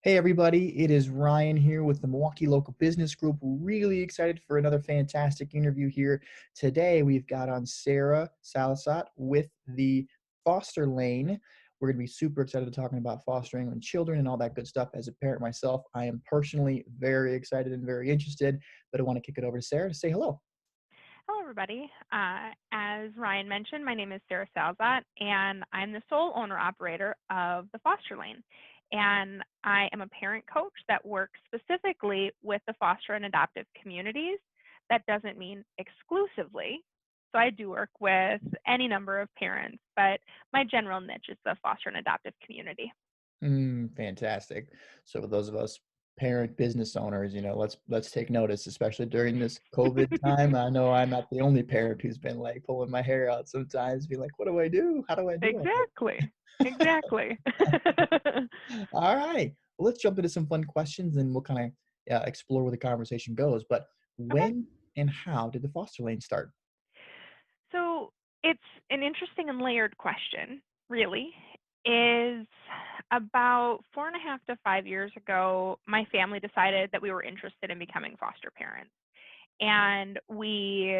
Hey everybody, it is Ryan here with the Milwaukee Local Business Group. Really excited for another fantastic interview here. Today we've got on Sarah Salisott with the Foster Lane. We're going to be super excited talking about fostering and children and all that good stuff. As a parent myself, I am personally very excited and very interested, but I want to kick it over to Sarah to say hello. Hello, everybody. As Ryan mentioned, my name is Sarah Salisott, and I'm the sole owner-operator of the Foster Lane. And I am a parent coach that works specifically with the foster and adoptive communities. That doesn't mean exclusively. So I do work with any number of parents, but my general niche is the foster and adoptive community. Fantastic. So for those of us parent business owners, let's take notice, especially during this COVID time. I know I'm not the only parent who's been like pulling my hair out sometimes, be like, what do I do? How do I do Exactly. Exactly. it? All right. Well, let's jump into some fun questions and we'll kind of explore where the conversation goes. But Okay. when and how did the foster lane start? So it's an interesting and layered question, really. Is about 4.5 to 5 years ago, my family decided that we were interested in becoming foster parents. And we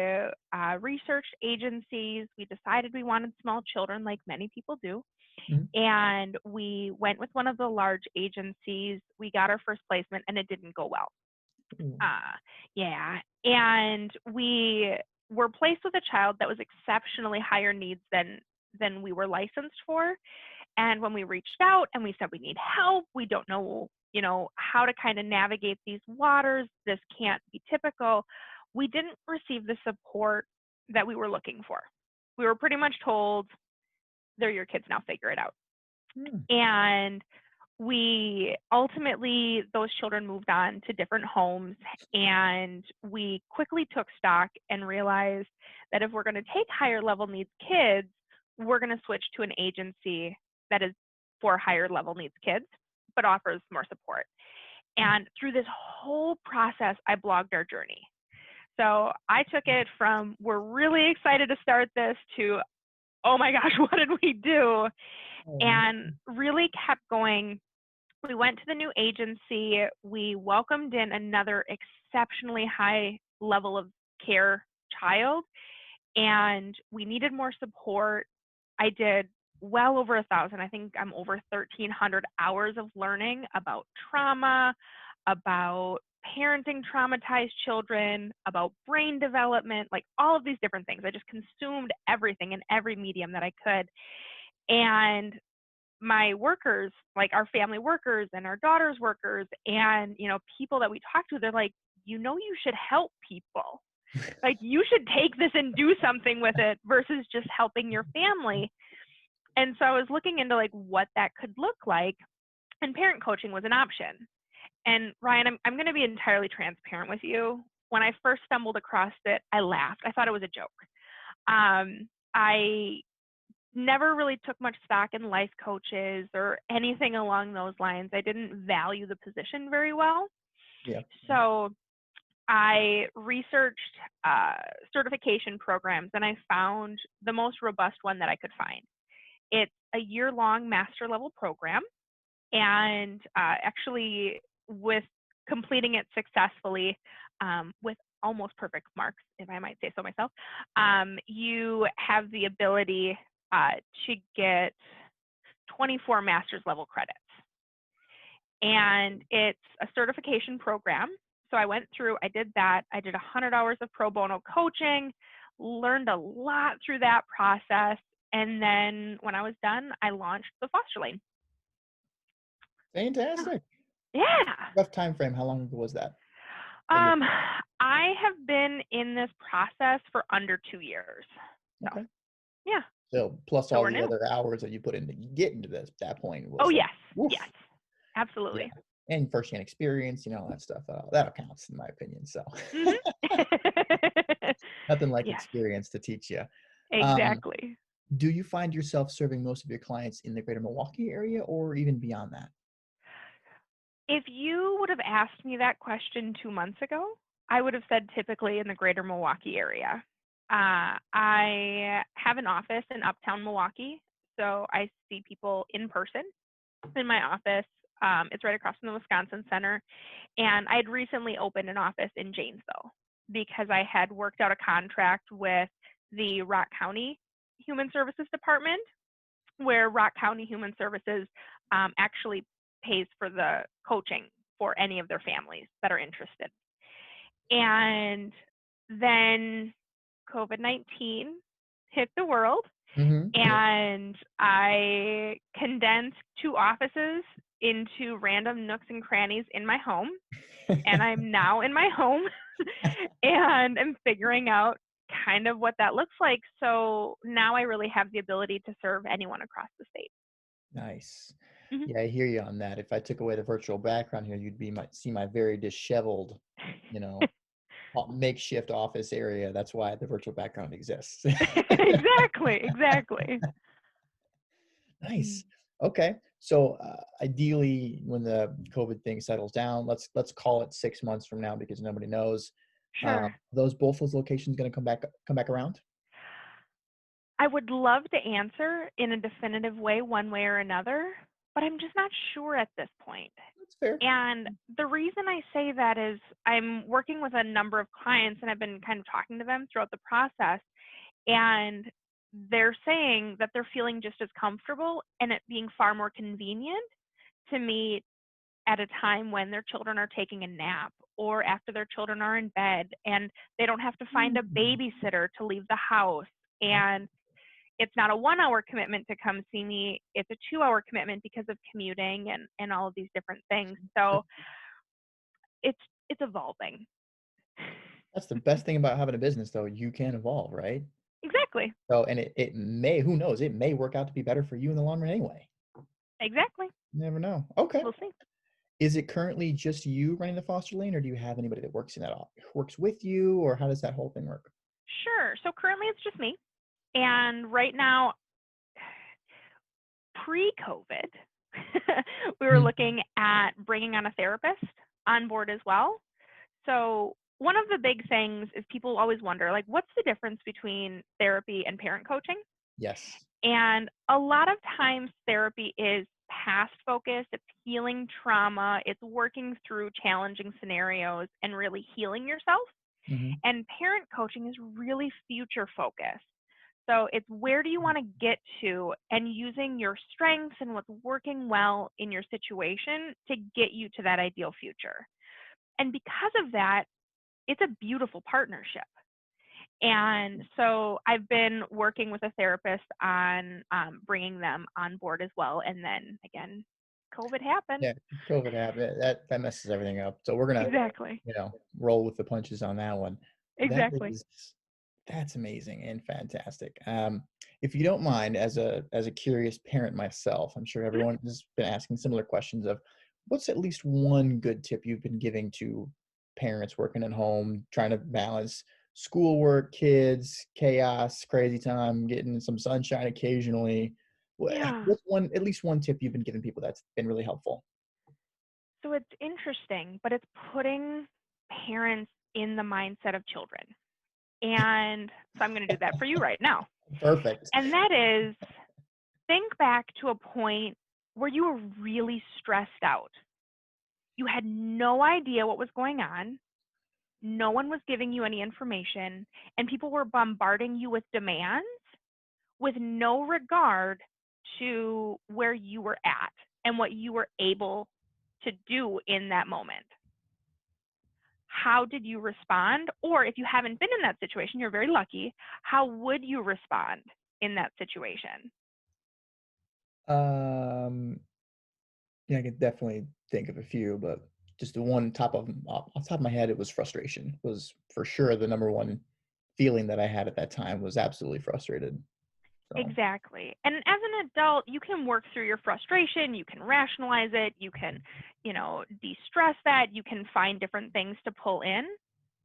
researched agencies. We decided we wanted small children, like many people do. Mhm. And we went with one of the large agencies. We got our first placement, and it didn't go well. Ooh. Uh, yeah. And we were placed with a child that was exceptionally higher needs than we were licensed for. And when we reached out and we said we need help, we don't know, how to kind of navigate these waters. This can't be typical. We didn't receive the support that we were looking for. We were pretty much told, they're your kids now, figure it out. Hmm. And we ultimately, those children moved on to different homes, and we quickly took stock and realized that if we're going to take higher level needs kids, we're going to switch to an agency that is for higher level needs kids, but offers more support. And through this whole process, I blogged our journey. So I took it from, we're really excited to start this, to, oh my gosh, what did we do? Oh, man. And really kept going. We went to the new agency. We welcomed in another exceptionally high level of care child, and we needed more support. I did well over 1,000. I think I'm over 1,300 hours of learning about trauma, about parenting traumatized children, about brain development, like all of these different things. I just consumed everything in every medium that I could. And my workers, like our family workers and our daughter's workers, and people that we talk to, they're like, you should help people. Like, you should take this and do something with it versus just helping your family. And so I was looking into like what that could look like, and parent coaching was an option. And Ryan, I'm going to be entirely transparent with you. When I first stumbled across it, I laughed. I thought it was a joke. I never really took much stock in life coaches or anything along those lines. I didn't value the position very well. Yeah. So I researched certification programs, and I found the most robust one that I could find. It's a year-long master level program, and actually, with completing it successfully, with almost perfect marks, if I might say so myself, you have the ability to get 24 master's level credits. And it's a certification program. So I went through, I did that. I did 100 hours of pro bono coaching, learned a lot through that process. And then when I was done, I launched the Foster Lane. Fantastic. Yeah. Rough time frame. How long ago was that? Um, I have been in this process for under 2 years. So, Okay. yeah. So plus So all we're the new. other hours that you put into getting to that point Oh, was like, yes. woof. Yes. Yeah. Absolutely. And firsthand experience, all that stuff. That counts in my opinion. So Mm-hmm. nothing like Yes, experience to teach you. Um, exactly. do you find yourself serving most of your clients in the greater Milwaukee area or even beyond that? If you would have asked me that question 2 months ago, I would have said typically in the greater Milwaukee area. I have an office in uptown Milwaukee, so I see people in person in my office It's right across from the Wisconsin Center. And I had recently opened an office in Janesville because I had worked out a contract with the Rock County Human Services Department, where Rock County Human Services actually pays for the coaching for any of their families that are interested. And then COVID-19 hit the world, Yeah. and I condensed 2 offices into random nooks and crannies in my home. And I'm now in my home and I'm figuring out kind of what that looks like. So now I really have the ability to serve anyone across the state. Nice. Mhm. Yeah, I hear you on that. If I took away the virtual background here, you'd see my very disheveled, you know, makeshift office area. That's why the virtual background exists. Exactly, exactly. Nice. Mm. Okay. So ideally, when the COVID thing settles down, let's call it 6 months from now because nobody knows. Sure. Both those locations going to come back around? I would love to answer in a definitive way, one way or another, but I'm just not sure at this point. That's fair. And the reason I say that is I'm working with a number of clients and I've been kind of talking to them throughout the process, and they're saying that they're feeling just as comfortable and it being far more convenient to meet at a time when their children are taking a nap or after their children are in bed and they don't have to find a Mm. babysitter to leave the house. Oh, And it's not a 1 hour commitment to come see me, it's a 2 hour commitment because of commuting and all of these different things. sure. So it's it's evolving. That's the best thing about having a business, though. You can evolve, right? Exactly. So, and it may, who knows, it may work out to be better for you in the long run anyway. Exactly. You never know. Okay. We'll see. Is it currently just you running the foster lane, or do you have anybody that works with you, or how does that whole thing work? Sure. So currently it's just me. And right now, pre-COVID, we were Mhm. looking at bringing on a therapist on board as well. So one of the big things is people always wonder, like, what's the difference between therapy and parent coaching? Yes. And a lot of times therapy is past focused, it's healing trauma, it's working through challenging scenarios and really healing yourself. Hmm. And parent coaching is really future focused. So it's where do you want to get to and using your strengths and what's working well in your situation to get you to that ideal future. And because of that, it's a beautiful partnership. And so I've been working with a therapist on bringing them on board as well. And then again, COVID happened. Yeah, COVID happened. That messes everything up. So we're gonna, Exactly. roll with the punches on that one. That Exactly. is that's amazing and fantastic. If you don't mind, as a curious parent myself, I'm sure Mhm. everyone has been asking similar questions of what's at least one good tip you've been giving to parents working at home, trying to balance schoolwork, kids, chaos, crazy time, getting some sunshine occasionally. Yeah. What's at least one tip you've been giving people that's been really helpful? So it's interesting, but it's putting parents in the mindset of children. And so I'm going to do that for you right now. Perfect. And that is think back to a point where you were really stressed out. You had no idea what was going on. No one was giving you any information, and people were bombarding you with demands with no regard to where you were at and what you were able to do in that moment. How did you respond? Or if you haven't been in that situation, you're very lucky. How would you respond in that situation? Um, yeah, I could definitely think of a few, but just the one off the top of my head, it was frustration. Was for sure the number one feeling that I had at that time was absolutely frustrated. So Exactly. And as an adult, you can work through your frustration, you can rationalize it, you can, de-stress that, you can find different things to pull in.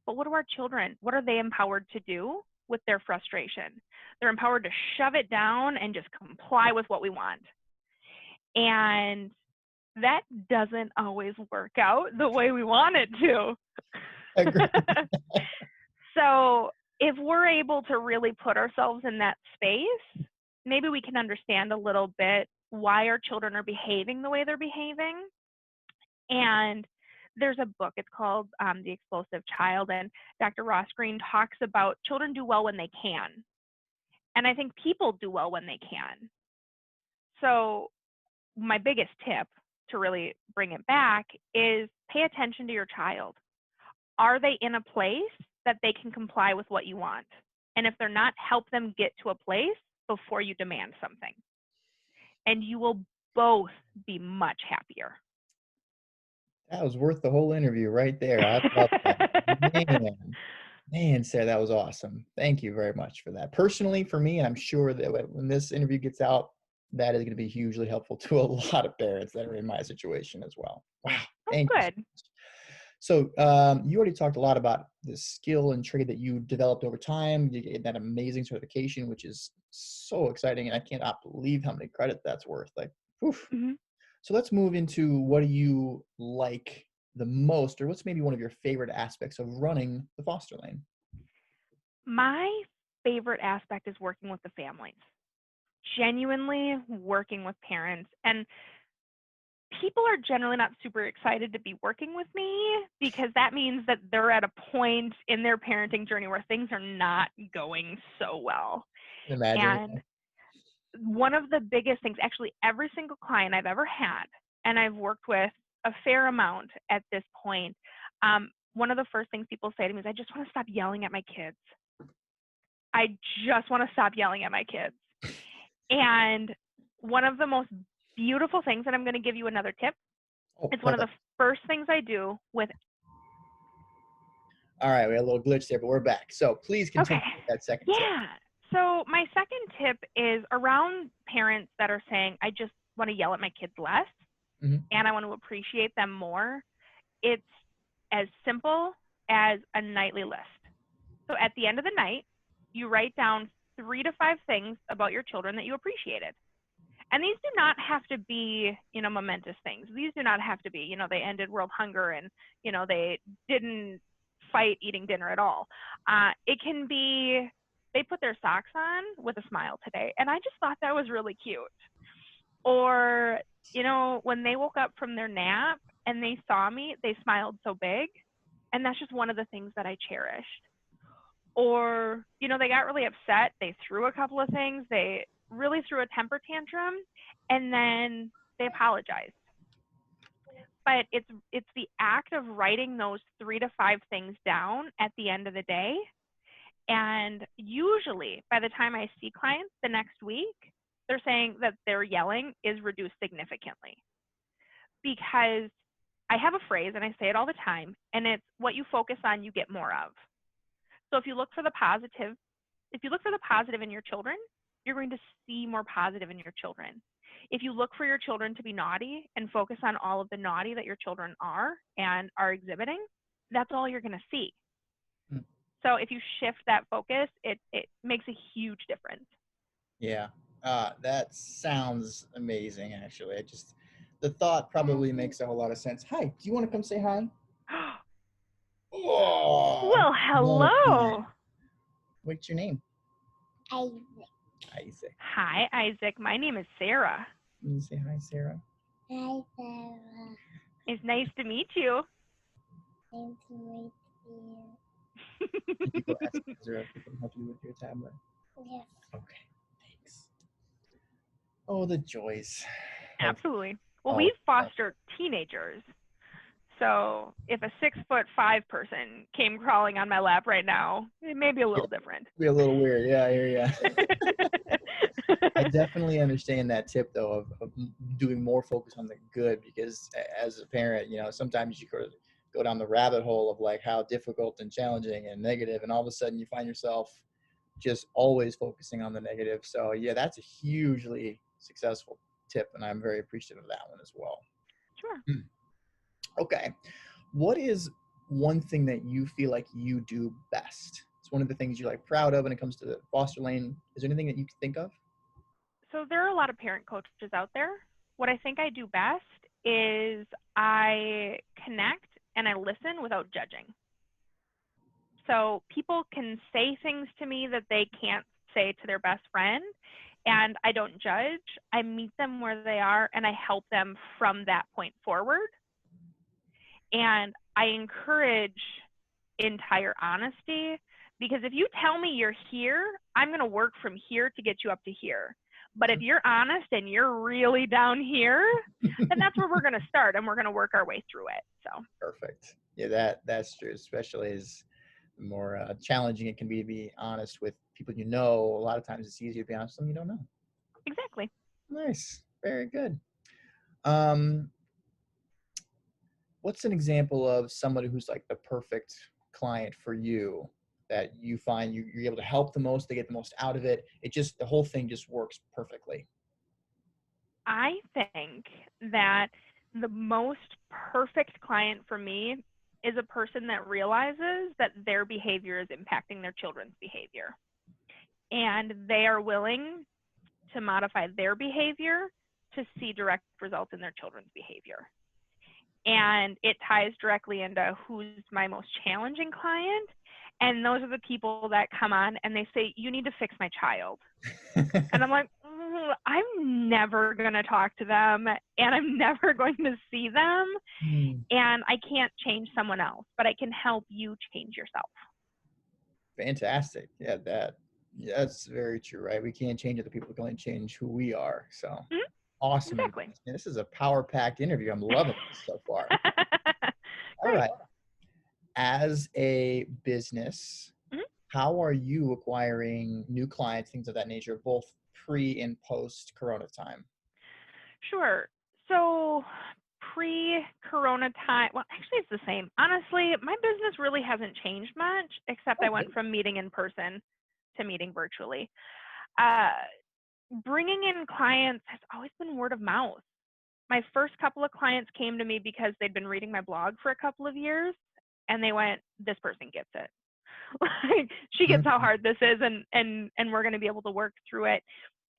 But what do our children, what are they empowered to do with their frustration? They're empowered to shove it down and just comply with what we want. And that doesn't always work out the way we want it to. I agree. So if we're able to really put ourselves in that space, maybe we can understand a little bit why our children are behaving the way they're behaving. And there's a book, it's called The Explosive Child, and Dr. Ross Green talks about children do well when they can. And I think people do well when they can. So my biggest tip to really bring it back is pay attention to your child. Are they in a place that they can comply with what you want? And if they're not, help them get to a place before you demand something. And you will both be much happier. That was worth the whole interview right there. I love that. Man, Sarah, that was awesome. Thank you very much for that. Personally, for me, I'm sure that when this interview gets out, that is going to be hugely helpful to a lot of parents that are in my situation as well. Wow. Oh, Thank you. good. So you already talked a lot about the skill and trade that you developed over time. You get that amazing certification, which is so exciting. And I cannot believe how many credits that's worth. Like, oof. Mm-hmm. So let's move into what do you like the most, or what's maybe one of your favorite aspects of running the foster lane? My favorite aspect is working with the families, genuinely working with parents. And people are generally not super excited to be working with me because that means that they're at a point in their parenting journey where things are not going so well. Imagine. And one of the biggest things, actually, every single client I've ever had, and I've worked with a fair amount at this point, one of the first things people say to me is, I just want to stop yelling at my kids. I just want to stop yelling at my kids. And one of the most beautiful things, and I'm going to give you another tip. It's one of the first things I do with. All right, we had a little glitch there, but we're back. So please continue with that second tip. Yeah. So my second tip is around parents that are saying, I just want to yell at my kids less, and I want to appreciate them more. It's as simple as a nightly list. So at the end of the night, you write down 3 to 5 things about your children that you appreciated. And these do not have to be, momentous things. These do not have to be, they ended world hunger and, they didn't fight eating dinner at all. It can be, they put their socks on with a smile today. And I just thought that was really cute. Or, when they woke up from their nap and they saw me, they smiled so big. And that's just one of the things that I cherished. Or, they got really upset. They threw a couple of things. They really threw a temper tantrum, and then they apologized. But it's the act of writing those 3 to 5 things down at the end of the day. And usually by the time I see clients the next week, they're saying that their yelling is reduced significantly. Because I have a phrase, and I say it all the time, and it's what you focus on, you get more of. So if you look for the positive in your children, you're going to see more positive in your children. If you look for your children to be naughty and focus on all of the naughty that your children are and are exhibiting, that's all you're going to see. So if you shift that focus, it makes a huge difference. Yeah, that sounds amazing, actually. The thought probably makes a whole lot of sense. Hi, do you want to come say hi? Oh, well, hello. What's your name? Isaac. Hi, Isaac. My name is Sarah. Can you say hi, Sarah? Hi, Sarah. It's nice to meet you. Nice to meet you. Can you go ask Sarah if we can help you with your tablet? Yes. Okay, thanks. Oh, the joys. Absolutely. Well, we foster teenagers. So if a 6'5" person came crawling on my lap right now, it may be a little different. Be a little weird. Yeah, I hear ya. I definitely understand that tip, though, of doing more focus on the good, because as a parent, sometimes you go down the rabbit hole of like how difficult and challenging and negative, and all of a sudden you find yourself just always focusing on the negative. So yeah, that's a hugely successful tip, and I'm very appreciative of that one as well. Sure. Okay. What is one thing that you feel like you do best? It's one of the things you're proud of when it comes to the foster lane. Is there anything that you can think of? So there are a lot of parent coaches out there. What I think I do best is I connect and I listen without judging. So people can say things to me that they can't say to their best friend, and I don't judge. I meet them where they are and I help them from that point forward. And I encourage entire honesty, because if you tell me you're here, I'm going to work from here to get you up to here. But if you're honest and you're really down here, then that's where we're going to start, and we're going to work our way through it. So Perfect. Yeah, that's true, especially as the more challenging it can be to be honest with people you know. A lot of times it's easier to be honest with them you don't know. exactly. Nice. Very good. Um, what's an example of somebody who's like the perfect client for you that you find you're able to help the most, they get the most out of it? It just, the whole thing just works perfectly. I think that the most perfect client for me is a person that realizes that their behavior is impacting their children's behavior, and they are willing to modify their behavior to see direct results in their children's behavior. And it ties directly into who's my most challenging client. And those are the people that come on and they say, you need to fix my child. And I'm like, I'm never going to talk to them, and I'm never going to see them. And I can't change someone else, but I can help you change yourself. Fantastic. Yeah, that's very true, right? We can't change other people, we can only change who we are. So awesome. Exactly. This is a power-packed interview. I'm loving this so far. All right. As a business, how are you acquiring new clients, things of that nature, both pre and post Corona time? Sure. So pre-Corona time, well, actually it's the same. Honestly, my business really hasn't changed much, except I went from meeting in person to meeting virtually. Bringing in clients has always been word of mouth. My first couple of clients came to me because they'd been reading my blog for a couple of years, and they went, this person gets it. Like, she gets how hard this is, and we're going to be able to work through it.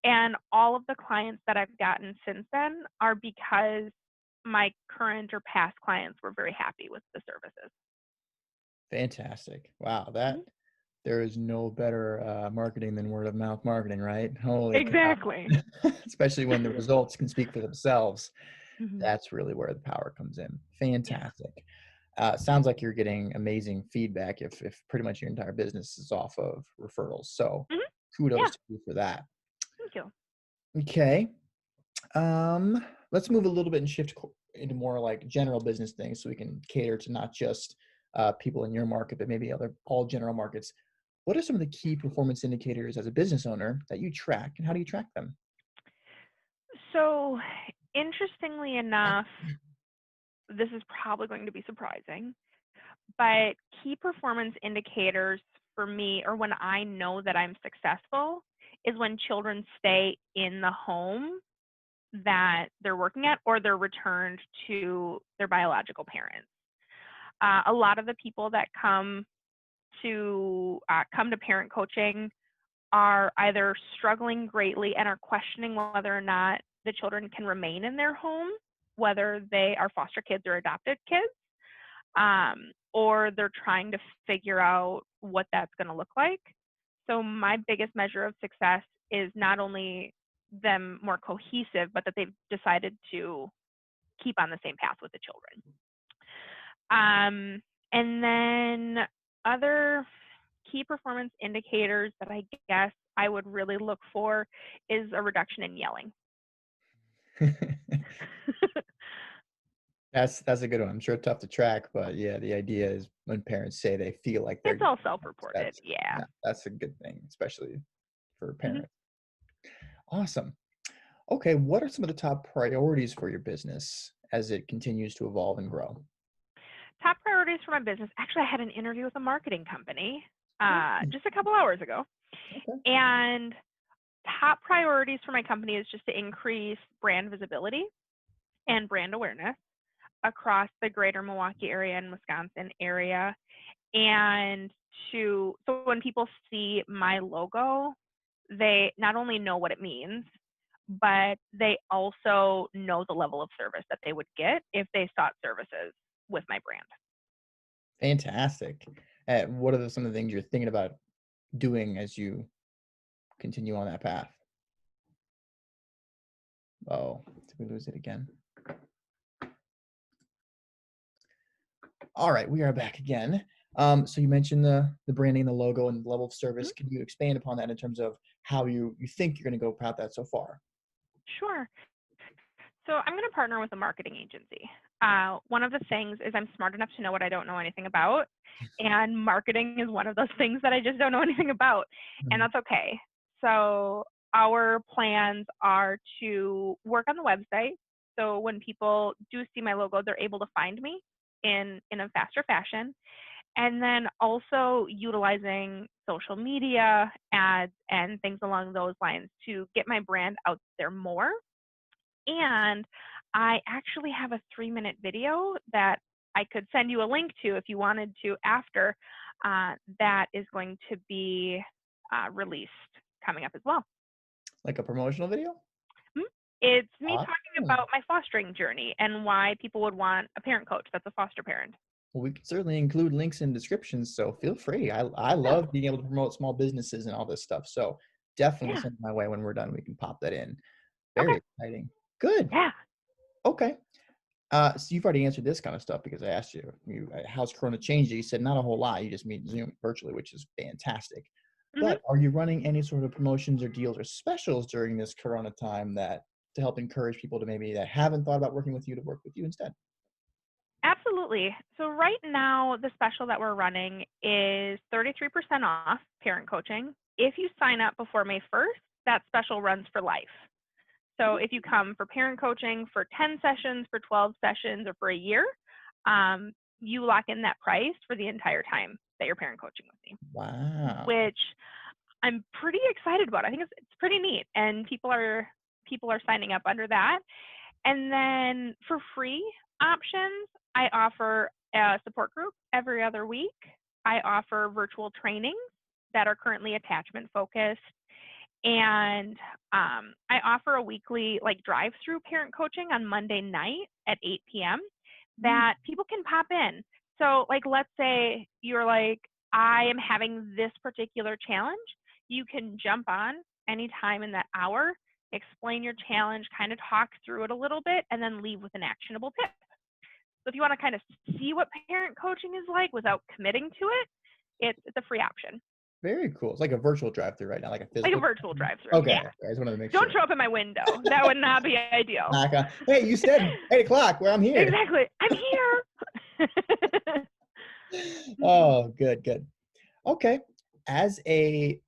And all of the clients that I've gotten since then are because my current or past clients were very happy with the services. Fantastic. Wow. There is no better marketing than word of mouth marketing, right? Holy exactly. cow. Especially when the results can speak for themselves. That's really where the power comes in. Fantastic. Sounds like you're getting amazing feedback if pretty much your entire business is off of referrals. So kudos to you for that. Thank you. Okay. Let's move a little bit and shift into more like general business things so we can cater to not just people in your market, but maybe all general markets. What are some of the key performance indicators as a business owner that you track, and how do you track them? So, interestingly enough, this is probably going to be surprising, but key performance indicators for me, or when I know that I'm successful, is when children stay in the home that they're working at, or they're returned to their biological parents. A lot of the people that come to parent coaching are either struggling greatly and are questioning whether or not the children can remain in their home, whether they are foster kids or adopted kids, or they're trying to figure out what that's going to look like. So my biggest measure of success is not only them more cohesive, but that they've decided to keep on the same path with the children. And then other key performance indicators that I guess I would really look for is a reduction in yelling. That's a good one. I'm sure it's tough to track, but yeah, the idea is when parents say they feel like they're it's all self-reported. That's a good thing, especially for parents. Awesome. Okay, what are some of the top priorities for your business as it continues to evolve and grow? Top priorities for my business. Actually, I had an interview with a marketing company just a couple hours ago. And top priorities for my company is just to increase brand visibility and brand awareness across the greater Milwaukee area and Wisconsin area. And so when people see my logo, they not only know what it means, but they also know the level of service that they would get if they sought services with my brand. Fantastic. What are some of the things you're thinking about doing as you continue on that path? Oh, did we lose it again? All right, we are back again. So you mentioned the branding, the logo, and the level of Mhm. service. Can you expand upon that in terms of how you think you're going to go about that so far? Sure. So I'm going to partner with a marketing agency. One of the things is I'm smart enough to know what I don't know anything about, and marketing is one of those things that I just don't know anything about, and Mhm. that's okay. So our plans are to work on the website. So when people do see my logo, they're able to find me in a faster fashion, and then also utilizing social media ads and things along those lines to get my brand out there more. And I actually have a 3-minute video that I could send you a link to if you wanted to after, that is going to be released coming up as well. Like a promotional video? Hmm? It's me talking Awesome. about my fostering journey and why people would want a parent coach that's a foster parent. Well, we can certainly include links in descriptions, so feel free. I Yeah, love being able to promote small businesses and all this stuff. So definitely yeah, send it my way when we're done. We can pop that in. okay, Very exciting. Good. yeah. Okay. So you've already answered this kind of stuff because I asked how's Corona changed it? You said not a whole lot. You just meet Zoom virtually, which is fantastic. Hmm. But are you running any sort of promotions or deals or specials during this Corona time that to help encourage people to maybe that haven't thought about working with you to work with you instead? Absolutely. So right now, the special that we're running is 33% off parent coaching. If you sign up before May 1st, that special runs for life. So if you come for parent coaching for 10 sessions, for 12 sessions, or for a year, you lock in that price for the entire time that you're parent coaching with me, Wow. which I'm pretty excited about. I think it's pretty neat, and people are signing up under that. And then for free options, I offer a support group every other week. I offer virtual trainings that are currently attachment focused. And I offer a weekly like drive-through parent coaching on Monday night at 8 p.m. Mm. that people can pop in. So like let's say you're like, I am having this particular challenge. You can jump on anytime in that hour, explain your challenge, kind of talk through it a little bit, and then leave with an actionable tip. So if you want to kind of see what parent coaching is like without committing to it, it's a free option. Very cool. It's like a virtual drive-through right now, like a Like a physical. virtual drive-through. Okay, Yeah. okay. I just wanted to make Don't sure. show up at my window. That would not be ideal. Knock on. Hey, you said 8 o'clock. Well, I'm here. Exactly. I'm here. Oh, good, good. Okay. As a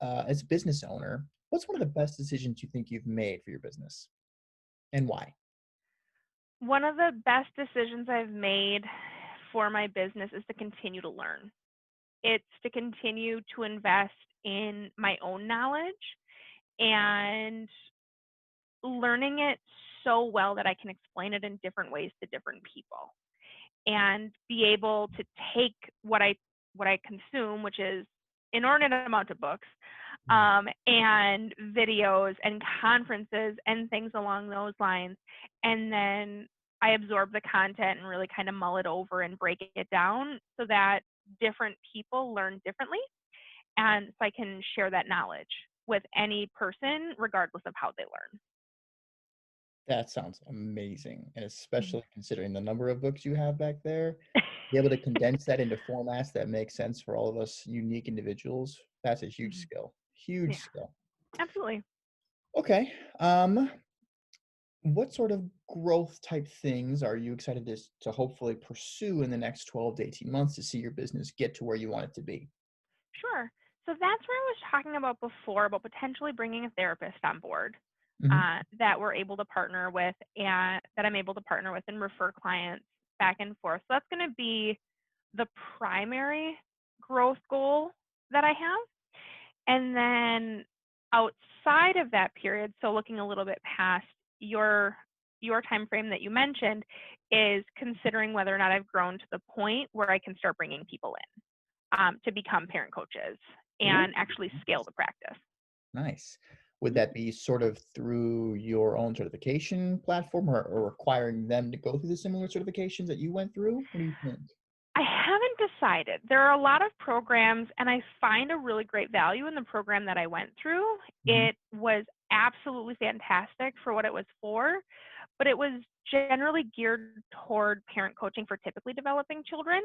business owner, what's one of the best decisions you think you've made for your business and why? One of the best decisions I've made for my business is to continue to learn. It's to continue to invest in my own knowledge and learning it so well that I can explain it in different ways to different people and be able to take what I consume, which is inordinate amount of books, Mm. and videos and conferences and things along those lines, and then I absorb the content and really kind of mull it over and break it down so that different people learn differently, and so I can share that knowledge with any person regardless of how they learn. That sounds amazing, and especially considering the number of books you have back there, be able to condense that into formats that make sense for all of us unique individuals, that's a huge Mhm. skill. Huge Yeah, skill. absolutely. Okay. What sort of growth type things are you excited to hopefully pursue in the next 12 to 18 months to see your business get to where you want it to be? Sure. So that's where I was talking about before about potentially bringing a therapist on board, Mhm. that we're able to partner with and that I'm able to partner with and refer clients back and forth. So that's going to be the primary growth goal that I have. And then outside of that period, so looking a little bit past your your time frame that you mentioned, is considering whether or not I've grown to the point where I can start bringing people in, to become parent coaches Ooh, and actually scale the practice. nice. Would Mhm. that be sort of through your own certification platform or requiring them to go through the similar certifications that you went through? What do you think? I haven't decided. There are a lot of programs, and I find a really great value in the program that I went through. Mhm. It was absolutely fantastic for what it was for, but it was generally geared toward parent coaching for typically developing children,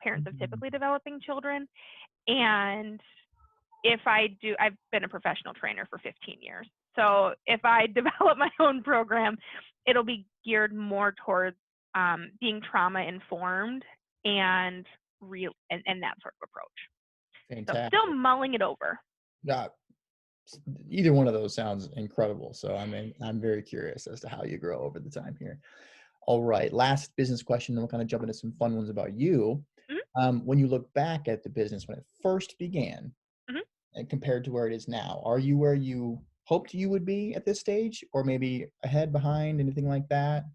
parents of typically developing children. And I've been a professional trainer for 15 years. So if I develop my own program, it'll be geared more towards being trauma informed and and that sort of approach. So Fantastic. still mulling it over. Uh, Either one of those sounds incredible. So I'm very curious as to how you grow over the time here. All right, last business question, then we'll kind of jump into some fun ones about you. Mhm. When you look back at the business when it first began, Mhm. and compared to where it is now, are you where you hoped you would be at this stage, or maybe ahead, behind, anything like that?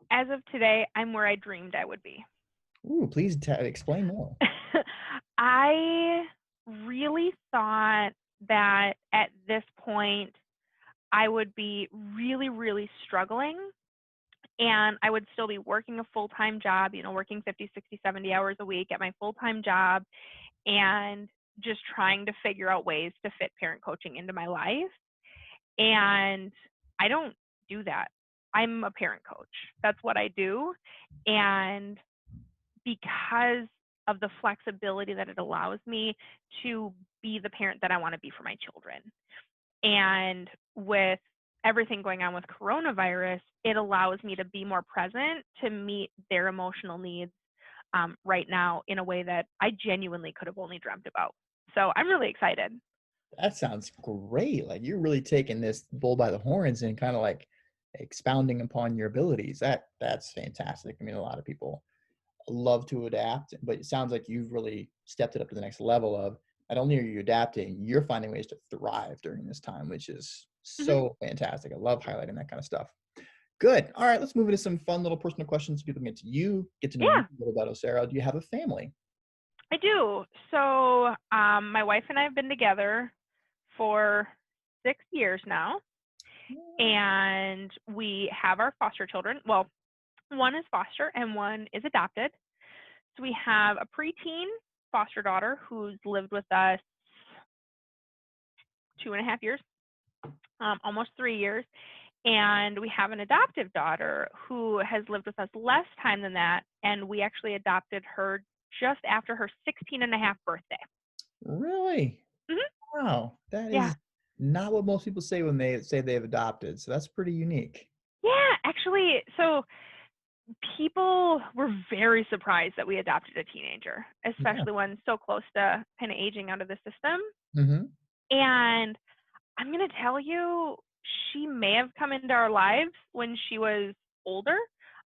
As of today, I'm where I dreamed I would be. Ooh, please explain more. I really thought that at this point I would be really, really struggling, and I would still be working a full-time job, working 50, 60, 70 hours a week at my full-time job, and just trying to figure out ways to fit parent coaching into my life. And I don't do that. I'm a parent coach. That's what I do. And because of the flexibility that it allows me to be the parent that I want to be for my children. And with everything going on with coronavirus, it allows me to be more present to meet their emotional needs right now in a way that I genuinely could have only dreamt about. So I'm really excited. That sounds great. Like you're really taking this bull by the horns and kind of like expounding upon your abilities. That's fantastic. I mean, a lot of people love to adapt, but it sounds like you've really stepped it up to the next level of not only are you adapting, you're finding ways to thrive during this time, which is Mhm. so fantastic. I love highlighting that kind of stuff. Good. All right, let's move into some fun little personal questions so people can get to know you Yeah, a little about Sarah. Do you have a family? I do. So my wife and I have been together for 6 years now, and we have our foster children. Well, one is foster and one is adopted. So we have a preteen foster daughter who's lived with us 2.5 years, almost 3 years. And we have an adoptive daughter who has lived with us less time than that. And we actually adopted her just after her 16 and a half birthday. Really? Mhm. Wow. That Yeah. is not what most people say when they say they've adopted. So that's pretty unique. Yeah, actually, so people were very surprised that we adopted a teenager, Yeah. especially one so close to kind of aging out of the system. Mm-hmm. And I'm going to tell you, she may have come into our lives when she was older,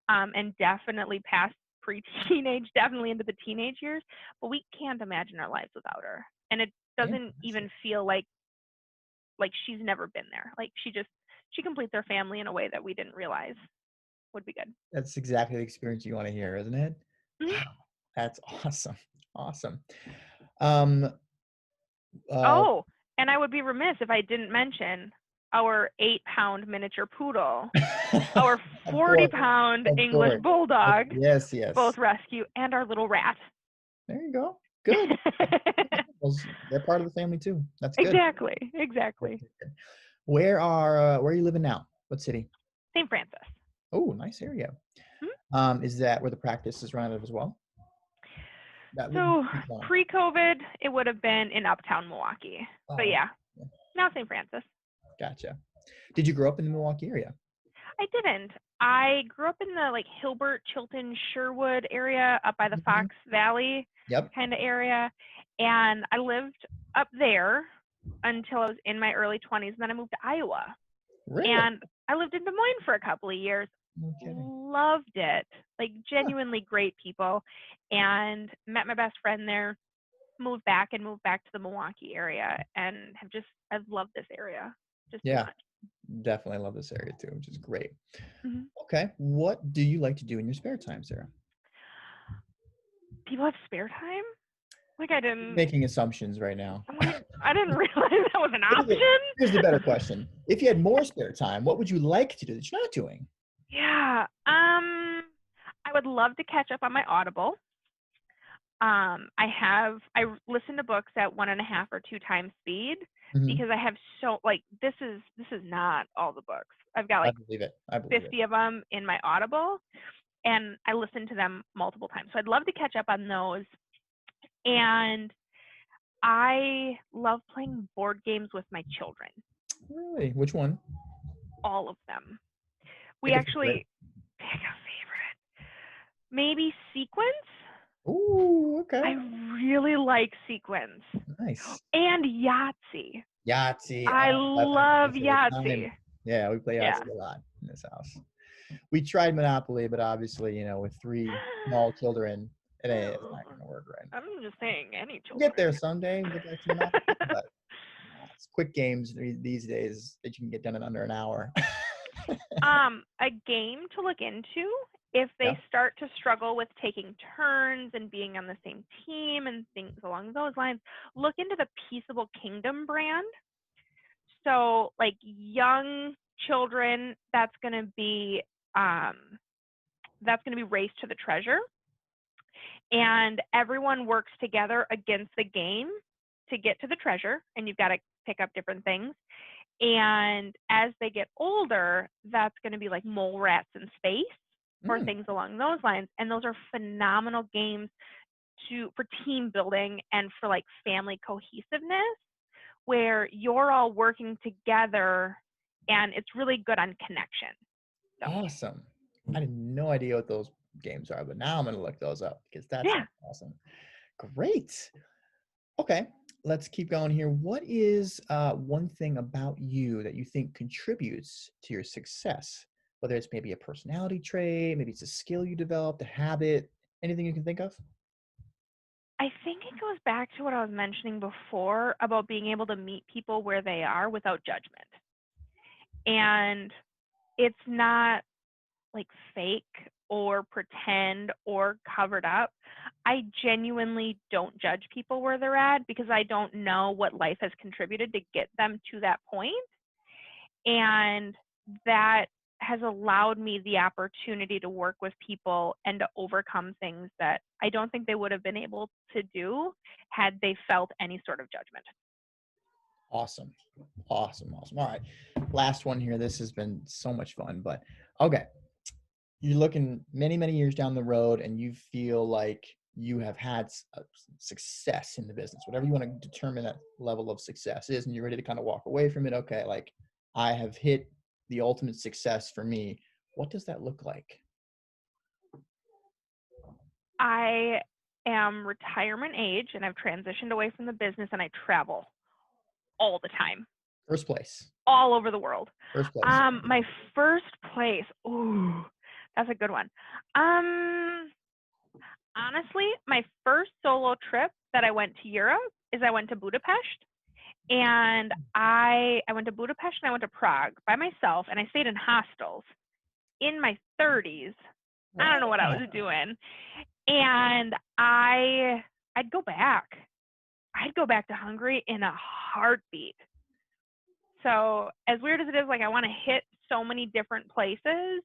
and definitely past pre-teenage, definitely into the teenage years, but we can't imagine our lives without her. And it doesn't Fantastic. even feel like she's never been there. Like she completes our family in a way that we didn't realize would be good. That's exactly the experience you want to hear, isn't it? Mhm. Wow. That's awesome. Awesome. Um, uh, Oh, and I would be remiss if I didn't mention our 8-pound miniature poodle, our of course, 40-pound of English course. bulldog, Yes, yes. both rescue, and our little rat. There you go. Good. They're part of the family too. That's good. Exactly, Good, exactly. good, good. Where are you living now? What city? St. Francis. Oh, nice area. Mhm. Is that where the practice is run out of as well? That would So be fun. pre-COVID, it would have been in uptown Milwaukee. But Oh, yeah, yeah, now St. Francis. gotcha. Did you grow up in the Milwaukee area? I didn't. I grew up in the Hilbert, Chilton, Sherwood area up by the Mhm. Fox Valley Yep. kind of area. And I lived up there until I was in my early 20s. And then I moved to Iowa. Really? And I lived in Des Moines for a couple of years. No kidding. Loved it. Huh. Genuinely great people. And met my best friend there. Moved back to the Milwaukee area. And I've loved this area just too Yeah, much. definitely love this area too, which is great. Mhm. Okay. What do you like to do in your spare time, Sarah? People have spare time? I didn't Making assumptions right now. I didn't realize that was an Here's the, option. here's the better question. If you had more spare time, what would you like to do that you're not doing? Yeah. I would love to catch up on my Audible. I listen to books at 1.5 or 2 times speed. Mhm. because I have this is not all the books. I've got I like believe it. I believe it. 50 of them in my Audible, and I listen to them multiple times. So I'd love to catch up on those. And I love playing board games with my children, Really? Which one? all of them. We Pick a favorite. actually pick a favorite. Maybe Sequence. Ooh, I okay. really like Sequence. Nice. And Yahtzee. Yahtzee. I Oh, that's my love favorite time. Yahtzee. Yeah, we play Yeah. Yahtzee a lot in this house. We tried Monopoly, but obviously, with three small children, it's not going to work right now. I'm just saying, any We'll get there children. someday. We'll get back to Monopoly, but it's quick games these days that you can get done in under an hour. A game to look into if Yeah. they start to struggle with taking turns and being on the same team and things along those lines, look into the Peaceable Kingdom brand. So, like young children, that's going to be Race to the Treasure, and everyone works together against the game to get to the treasure, and you've got to pick up different things. And as they get older, that's going to be like Mole Rats in Space or Mm, things along those lines. And those are phenomenal games for team building and for like family cohesiveness, where you're all working together, and it's really good on connection. So awesome. I had no idea what those games are, but now I'm going to look those up because that yeah, sounds awesome. Great. Okay, let's keep going here. What is one thing about you that you think contributes to your success? Whether it's maybe a personality trait, maybe it's a skill you developed, a habit, anything you can think of? I think it goes back to what I was mentioning before about being able to meet people where they are without judgment. And it's not like fake or pretend or covered up. I genuinely don't judge people where they're at because I don't know what life has contributed to get them to that point. And that has allowed me the opportunity to work with people and to overcome things that I don't think they would have been able to do had they felt any sort of judgment. Awesome. Awesome. Awesome. All right. Last one here. This has been so much fun, but okay. You're looking many, many years down the road and you feel like you have had success in the business, whatever you want to determine that level of success is, and you're ready to kind of walk away from it. Okay. Like I have hit the ultimate success for me. What does that look like? I am retirement age and I've transitioned away from the business and I travel all the time, First place. all over the world. First place. My first place, ooh, that's a good one. Honestly, my first solo trip that I went to Europe is I went to Budapest. And I went to Budapest and I went to Prague by myself, and I stayed in hostels in my 30s. I don't know what I was Wow. doing. And I'd go back. I'd go back to Hungary in a heartbeat. So as weird as it is, like I want to hit so many different places,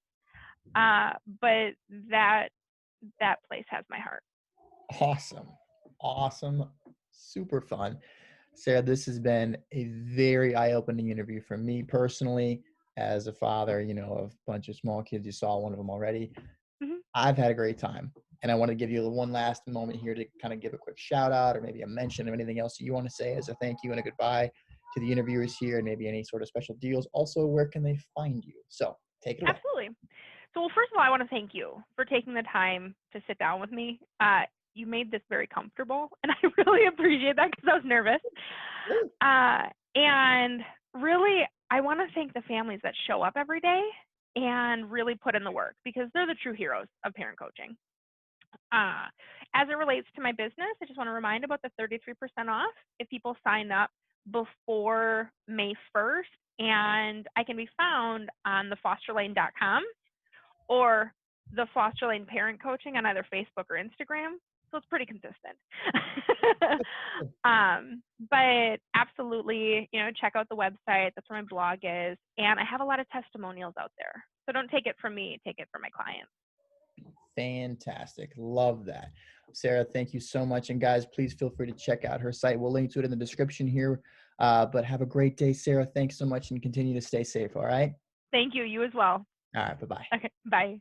but that place has my heart. Awesome. Awesome. Super fun. Sarah, this has been a very eye-opening interview for me personally as a father, of a bunch of small kids. You saw one of them already. Mhm. I've had a great time. And I want to give you one last moment here to kind of give a quick shout out or maybe a mention of anything else that you want to say as a thank you and a goodbye to the interviewers here and maybe any sort of special deals. Also, where can they find you? So take it away. Absolutely. So, well, first of all, I want to thank you for taking the time to sit down with me. You made this very comfortable, and I really appreciate that because I was nervous. And really, I want to thank the families that show up every day and really put in the work because they're the true heroes of parent coaching. As it relates to my business, I just want to remind about the 33% off if people sign up before May 1st. And I can be found on thefosterlane.com or the Foster Lane Parent Coaching on either Facebook or Instagram. So it's pretty consistent. But absolutely, check out the website. That's where my blog is. And I have a lot of testimonials out there. So don't take it from me, take it from my clients. Fantastic. Love that. Sarah, thank you so much. And guys, please feel free to check out her site. We'll link to it in the description here But have a great day, Sarah. Thanks so much, and continue to stay safe. All right. Thank you. You as well. All right. Bye bye. Okay. Bye.